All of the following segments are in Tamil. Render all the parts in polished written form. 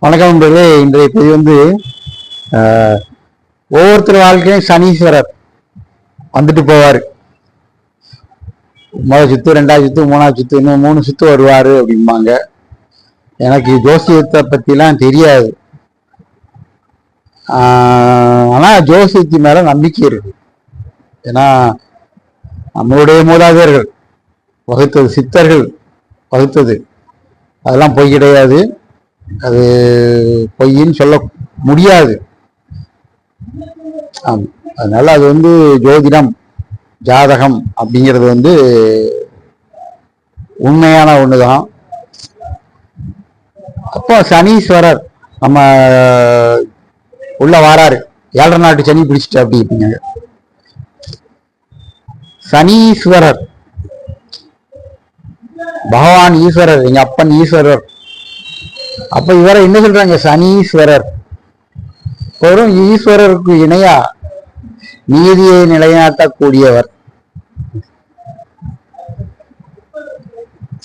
வணக்கம் நண்பர்களே. இன்றைய பதிவு ஒவ்வொருத்தர் வாழ்க்கையும் சனீஸ்வரர் வந்துட்டு போவார். முதல் சுத்து, ரெண்டாவது சுத்து, மூணாவது சுத்து, இன்னும் 3 சுத்து வருவாரு அப்படிம்பாங்க. எனக்கு ஜோசியத்தை பத்திலாம் தெரியாது. ஆனா ஜோசியத்து மேல நம்பிக்கை இருக்கு. ஏன்னா நம்மளுடைய மூதாதையர்கள் வகுத்தது, சித்தர்கள் வகுத்தது, அதெல்லாம் பொய் கிடையாது. அது பொய்ன்னு சொல்ல முடியாது. அதனால அது ஜோதிடம், ஜாதகம் அப்படிங்கிறது உண்மையான ஒண்ணுதான். அப்போ சனீஸ்வரர் நம்ம உள்ள வாராரு. 7.5 நாட்டு சனி பிடிச்சிட்டு அப்படிங்க. சனீஸ்வரர் பகவான் ஈஸ்வரர், எங்க அப்பன் ஈஸ்வரர். அப்ப இவரை என்ன சொல்றாங்க? சனீஸ்வரர். வெறும் ஈஸ்வரருக்கு இணையா நீதியை நிலைநாட்டக்கூடியவர்.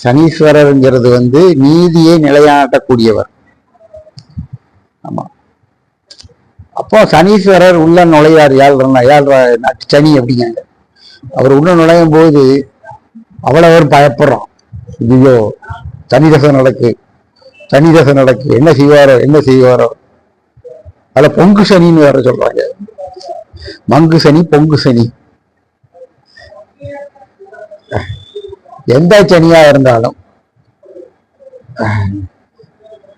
சனீஸ்வரர்ங்கிறது நீதியை நிலைநாட்டக்கூடியவர். ஆமா. அப்போ சனீஸ்வரர் உள்ள நுழையார். 7.5 நாட்டு சனி அப்படிங்காங்க. அவர் உள்ள நுழையும் போது அவ்வளவு பயப்படுறோம். ஐயோ, சனிதசம் நடக்கு, சனிதசம் நடக்கு, என்ன செய்வாரோ. அதுல பொங்கு சனின்னு வேற சொல்றாங்க. மங்கு சனி, பொங்கு சனி. எந்த சனியா இருந்தாலும்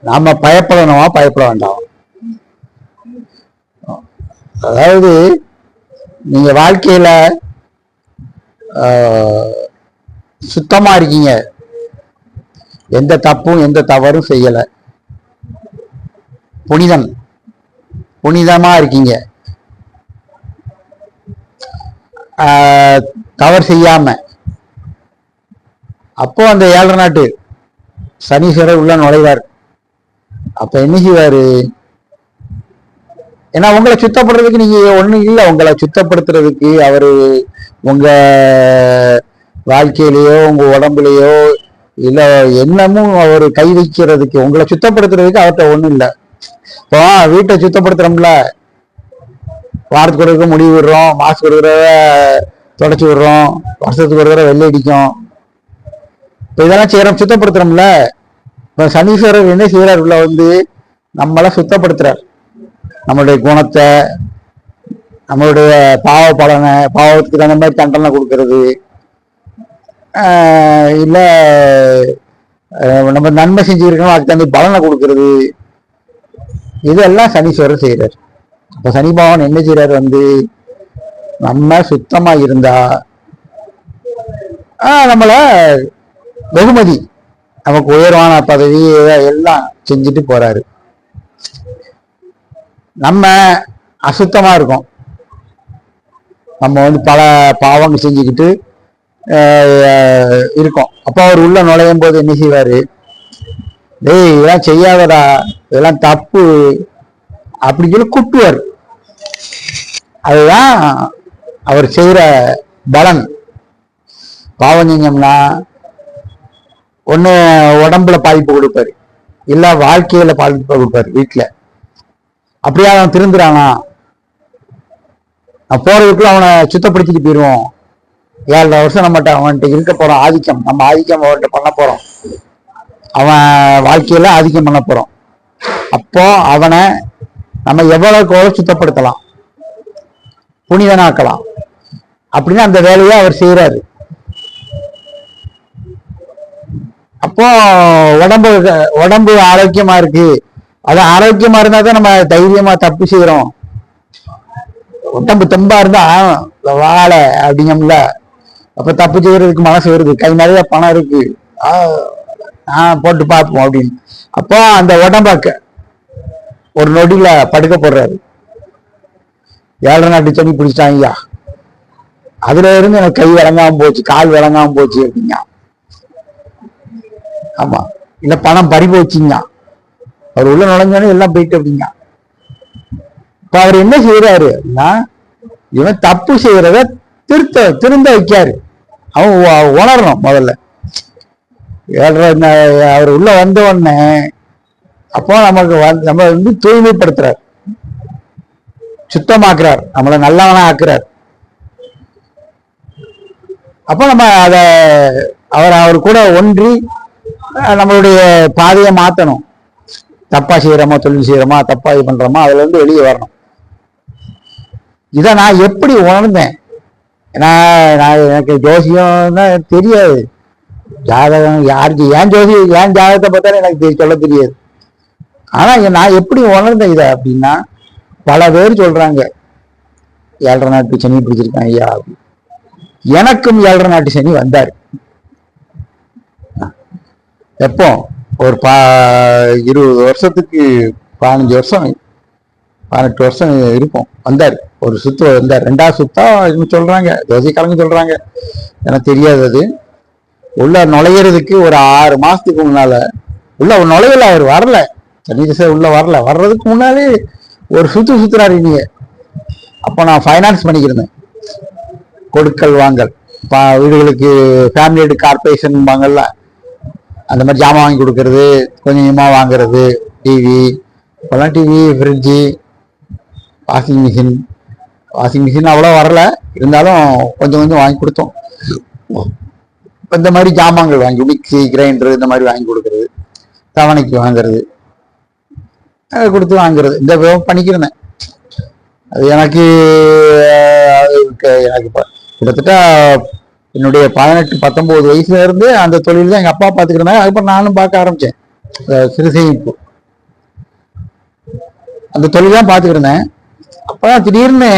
நாம பயப்படணுமா, பயப்பட வேண்டாம். அதாவது நீங்க வாழ்க்கையில சுத்தமா இருக்கீங்க, எந்த தப்பும் எந்த தவறும் செய்யல, புனிதமா இருக்கீங்க, தவறு செய்யாம. அப்போ அந்த 7.5 நாட்டு சனீஸ்வரர் உள்ள நுழைவார். அப்ப என்ன செய்வாரு? ஏன்னா உங்களை சுத்தப்படுறதுக்கு நீங்க ஒண்ணும் இல்லை. உங்களை சுத்தப்படுத்துறதுக்கு அவரு உங்க வாழ்க்கையிலேயோ உங்க உடம்புலையோ இல்ல என்னமும் அவர் கை வைக்கிறதுக்கு, உங்களை சுத்தப்படுத்துறதுக்கு அவர்கிட்ட ஒண்ணும் இல்லை. இப்போ வீட்டை சுத்தப்படுத்துறோம்ல, வாரத்துக்கு ஒரு தடவை முடிவு விடுறோம், மாசத்துக்கு ஒரு தடவை தொடச்சி விடுறோம், வருஷத்துக்கு ஒரு தடவை வெள்ளை அடிக்கும். இப்போ இதெல்லாம் செய்யறோம், சுத்தப்படுத்துறோம்ல. இப்போ சனீஸ்வரர் என்ன செய்யறாரு? உள்ள நம்மளை சுத்தப்படுத்துறார். நம்மளுடைய குணத்தை, நம்மளுடைய பாவ பலனை, பாவத்துக்கு தகுந்த மாதிரி தண்டனை கொடுக்கறது, இல்ல நம்ம நன்மை செஞ்சுருக்கணும் அதுக்கு தகுந்த பலனை கொடுக்கறது, இதெல்லாம் சனீஸ்வரர் செய்யறாரு. அப்ப சனி பகவான் என்ன செய்யறாரு? நம்ம சுத்தமா இருந்தா நம்மள வெகுமதி, நமக்கு உயர்வான பதவி எல்லாம் செஞ்சுட்டு போறாரு. நம்ம அசுத்தமா இருக்கோம், நம்ம பல பாவங்கள் செஞ்சுக்கிட்டு இருக்கோம். அப்போ அவர் உள்ள நுழையும் போது என்ன செய்வாரு? டேய், இதெல்லாம் செய்யாதடா, இதெல்லாம் தப்பு அப்படி சொல்லி கூட்டுவார். அதுதான் அவர் செய்யற பலன். பாவம் செஞ்சோம்னா ஒண்ணு உடம்புல பாதிப்பு கொடுப்பாரு, இல்ல வாழ்க்கையில பாதிப்பு கொடுப்பாரு. வீட்டுல அப்படியே அவன் திருந்துறானா, போறதுக்குள்ள அவனை சுத்தப்படுத்திட்டு போயிடுவோம். 7.5 வருஷம் நம்மகிட்ட அவன்கிட்ட இருக்க போறோம். ஆதிக்கம், நம்ம ஆதிக்கம் அவன்கிட்ட பண்ண போறோம். அவன் வாழ்க்கையில ஆதிக்கம் பண்ண போறோம். அப்போ அவனை நம்ம எவ்வளவுக்கு சுத்தப்படுத்தலாம், புனிதனாக்கலாம் அப்படின்னு அந்த வேலையை அவர் செய்யறாரு. அப்போ உடம்பு ஆரோக்கியமா இருக்கு. அது ஆரோக்கியமா இருந்தா தான் நம்ம தைரியமா தப்பு செய்யறோம். உடம்பு தெம்பா இருந்தா வாழ அப்படிங்கம்ல. அப்ப தப்பு செய்யறதுக்கு மனசு வருது, கை நிறைய பணம் இருக்கு, போட்டு பார்ப்போம் அப்படின்னு. அப்போ அந்த உடம்பாக்க ஒரு நொடியில படுக்க போடுறாரு. 7.5 நாட்டு சனி பிடிச்சிட்டாங்க. அதுல இருந்து எனக்கு கை விளங்காம போச்சு, கால் விளங்காம போச்சு அப்படிங்க. ஆமா, இல்ல பணம் பறி போச்சுங்க. அவர் உள்ள நுழைஞ்சானே எல்லாம் போயிட்டு அப்படிங்க. இப்ப அவர் என்ன செய்யறாரு? இவன் தப்பு செய்யறத திருந்த வைக்காரு. அவன் உணரணும் முதல்ல. அவர் உள்ள வந்த உடனே அப்போ நமக்கு நம்ம தூய்மைப்படுத்துறார், சுத்தமாக்குறார், நம்மளை நல்லவனா ஆக்குறார். அப்போ நம்ம அவர் கூட ஒன்றி நம்மளுடைய பாதையை மாத்தணும். தப்பா செய்யறோமா, தொழில் செய்யறோமா, தப்பா இது பண்றோமா, அதுல இருந்து வெளியே வரணும். இதை நான் எப்படி உணர்ந்தேன்? எனக்கு ஜோசியம் தெரியாது, ஜாதகம் யாருக்கு ஏன் ஜாதகத்தை பார்த்தாலும் எனக்கு சொல்ல தெரியாது. ஆனா நான் எப்படி உணர்ந்தேன் இதை அப்படின்னா, பல பேர் சொல்றாங்க 7.5 நாட்டு சனி பிடிச்சிருக்கேன் ஐயா. எனக்கும் 7.5 நாட்டு சனி வந்தாரு. எப்போ ஒரு 20 வருஷத்துக்கு 15 வருஷம் 18 வருஷம் இருக்கும். வந்தார், ஒரு சுத்து வந்தார். 2வது சுத்தா சொல்றாங்க, ஜோசிக்காரங்க சொல்றாங்க, எனக்கு தெரியாது. அது உள்ள நுழையிறதுக்கு ஒரு 6 மாசத்துக்கு முன்னால உள்ள நுழையல, அவர் வரல, சனி திசை உள்ள வரல, வர்றதுக்கு முன்னாலே ஒரு சுத்துறாரு நீங்க. அப்போ நான் ஃபைனான்ஸ் பண்ணிக்கிறேன், கொடுக்கல் வாங்கல், வீடுகளுக்கு ஃபேமிலி எய்டு கார்பரேஷன் வாங்கல, அந்த மாதிரி ஜாமான் வாங்கி கொடுக்கறது, கொஞ்சம் கொஞ்சமாக வாங்குறது, டிவி, இப்போல்லாம் டிவி, ஃப்ரிட்ஜு, வாஷிங் மிஷின் அவ்வளோ வரல, இருந்தாலும் கொஞ்சம் கொஞ்சம் வாங்கி கொடுத்தோம். இந்த மாதிரி ஜாமான்கள் வாங்கி, மிக்சி, கிரைண்டர், இந்த மாதிரி வாங்கி கொடுக்கறது, தவணைக்கு வாங்குறது, கொடுத்து வாங்குறது, இந்த பண்ணிக்கிறேன். அது எனக்கு கிட்டத்தட்ட என்னுடைய 18-19 வயசுல இருந்து அந்த தொழில் தான் எங்க அப்பா பார்த்துக்கிறேன். அதுக்கப்புறம் நானும் பார்க்க ஆரம்பிச்சேன், சிறு சேமிப்பு, அந்த தொழில் தான் பார்த்துக்கிருந்தேன். அப்பதான் திடீர்னு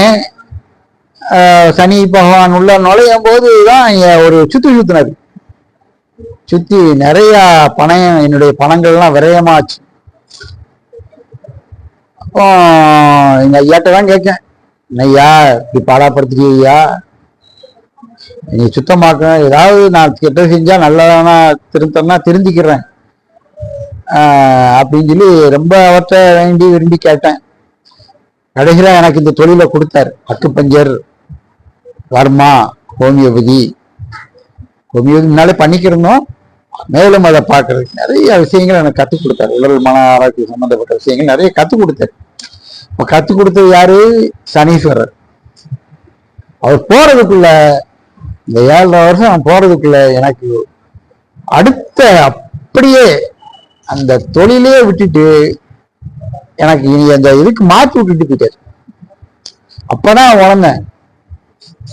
சனி பகவான் உள்ள நுழையும் போதுதான் ஒரு சுத்தினாரு. சுத்தி நிறைய பணம், என்னுடைய பணங்கள்லாம் விரயமாச்சு. அப்போ எங்க ஐயாட்ட தான் கேட்கேன், ஐயா இப்படி பாடாப்படுத்துறியா, நீ சுத்தமாக்க, ஏதாவது நான் கெட்ட செஞ்சா நல்லதானா திருத்தம்னா தெரிஞ்சுக்கிறேன் அப்படின்னு சொல்லி ரொம்ப அவற்றை வேண்டி விரும்பி கேட்டேன். கடைசியில எனக்கு இந்த தொழிலை கொடுத்தார். அக்குப்பஞ்சர், வர்மா, ஹோமியோபதி முன்னாலே பண்ணிக்கிறோம், மேலும் அதை பார்க்கறதுக்கு நிறைய விஷயங்கள் எனக்கு கற்றுக் கொடுத்தாரு. உடல் மன ஆரோக்கியம் சம்பந்தப்பட்ட விஷயங்கள் நிறைய கற்றுக் கொடுத்தாரு. இப்போ கற்றுக் கொடுத்தது யாரு? சனீஸ்வரர். அவர் போறதுக்குள்ள, இந்த 7.5 வருஷம் போறதுக்குள்ள எனக்கு அடுத்த அப்படியே அந்த தொழிலே விட்டுட்டு எனக்கு இனி அந்த இதுக்கு மாற்றி விட்டுட்டு போயிட்டாரு. அப்பதான் உணர்ந்தேன்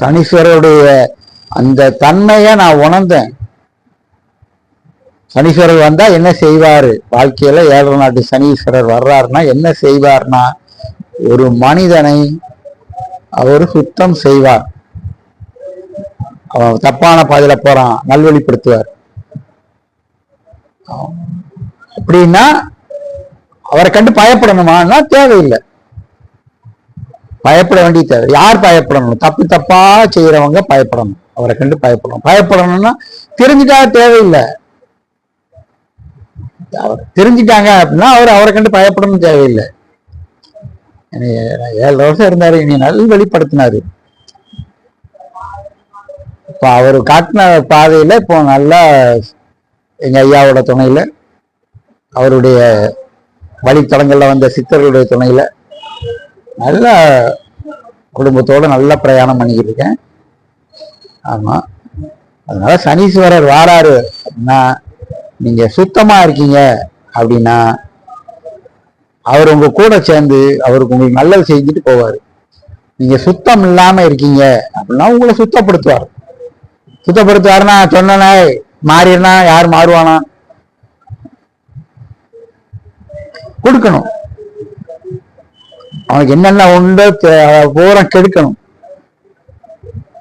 சனீஸ்வரருடைய அந்த தன்மையை நான் உணர்ந்தேன். சனீஸ்வரர் வந்தா என்ன செய்வாரு வாழ்க்கையில? 7.5 நாட்டு சனீஸ்வரர் வர்றாருன்னா என்ன செய்வார்னா, ஒரு மனிதனை அவர் சுத்தம் செய்வார். அவன் தப்பான பாதையில போறான், நல்வழிப்படுத்துவார். அப்படின்னா அவரை கண்டு பயப்படணுமான்னா தேவையில்லை, பயப்பட வேண்டிய தேவை. யார் பயப்படணும்? தப்பா செய்யறவங்க பயப்படணும், அவரை கண்டு பயப்படணும். பயப்படணும்னா தெரிஞ்சுட்டா தேவையில்லை, தெரிஞ்சுட்டாங்க அப்படின்னா அவரை கண்டு பயப்படணும் தேவையில்லை. 7 வருஷம் இருந்தாரு, இனி நல்வழிப்படுத்தினாரு. இப்ப அவரு காட்டின பாதையில இப்போ நல்லா எங்க ஐயாவோட துணையில, அவருடைய வழித்தடங்கள்ல வந்த சித்தர்களுடைய துணையில நல்ல குடும்பத்தோட நல்ல பிரயாணம் பண்ணிக்கிட்டு இருக்கேன். ஆமா, அதனால சனீஸ்வரர் வாராரு அப்படின்னா, நீங்க சுத்தமா இருக்கீங்க அப்படின்னா அவர் உங்க கூட சேர்ந்து அவருக்கு உங்களுக்கு நல்லது செஞ்சுட்டு போவாரு. நீங்க சுத்தம் இல்லாம இருக்கீங்க அப்படின்னா உங்களை சுத்தப்படுத்துவார். சுத்தப்படுத்துவாருன்னா சொன்னா மாறினா யார் மாறுவானா? கொடுக்கணும், அவனுக்கு என்னென்ன உண்டோ பூரா கெடுக்கணும்.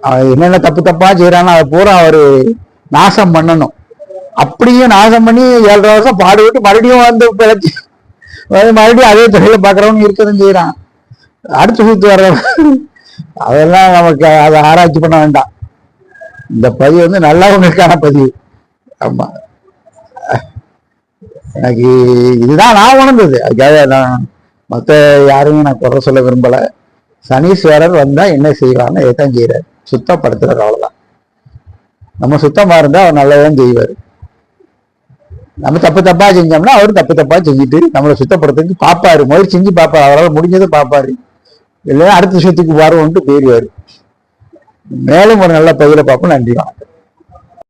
அவன் என்னென்ன தப்பா செய்யறானோ அதை பூரா அவரு நாசம் பண்ணணும். அப்படியே நாசம் பண்ணி 7.5 வருஷம் பாடுபட்டு மறுபடியும் வந்து பிழைச்சி மறுபடியும் அதே தொழில பாக்குறவங்க இருக்கதான் செய்யறான். அடுத்து சுத்து வர்ற அதெல்லாம் நமக்கு அதை ஆராய்ச்சி பண்ண வேண்டாம். இந்த பதிவு வந்து நல்லவங்களுக்கான பதிவு. ஆமா, எனக்கு இதுதான் நான் உணர்ந்தது. அதுக்காக நான் மற்ற யாருமே நான் குறை சொல்ல விரும்பல. சனீஸ்வரர் வந்தா என்ன செய்வார்னு எதான் செய்யறாரு, சுத்தப்படுத்துறாரு, அவ்வளவுதான். நம்ம சுத்தமா இருந்தா அவர் நல்லதான் செய்வார். நம்ம தப்பு தப்பா செஞ்சோம்னா அவரு தப்பு தப்பா செஞ்சுட்டு நம்மளை சுத்தப்படுறதுக்கு பாப்பாரு, முயற்சி செஞ்சு பாப்பாரு, அவரால் முடிஞ்சதை பாப்பாரு, இல்லைன்னா அடுத்த விஷயத்துக்கு வருவோம்ட்டு போயிடுவாரு. மேலும் ஒரு நல்ல பதில பார்ப்போம். நன்றி.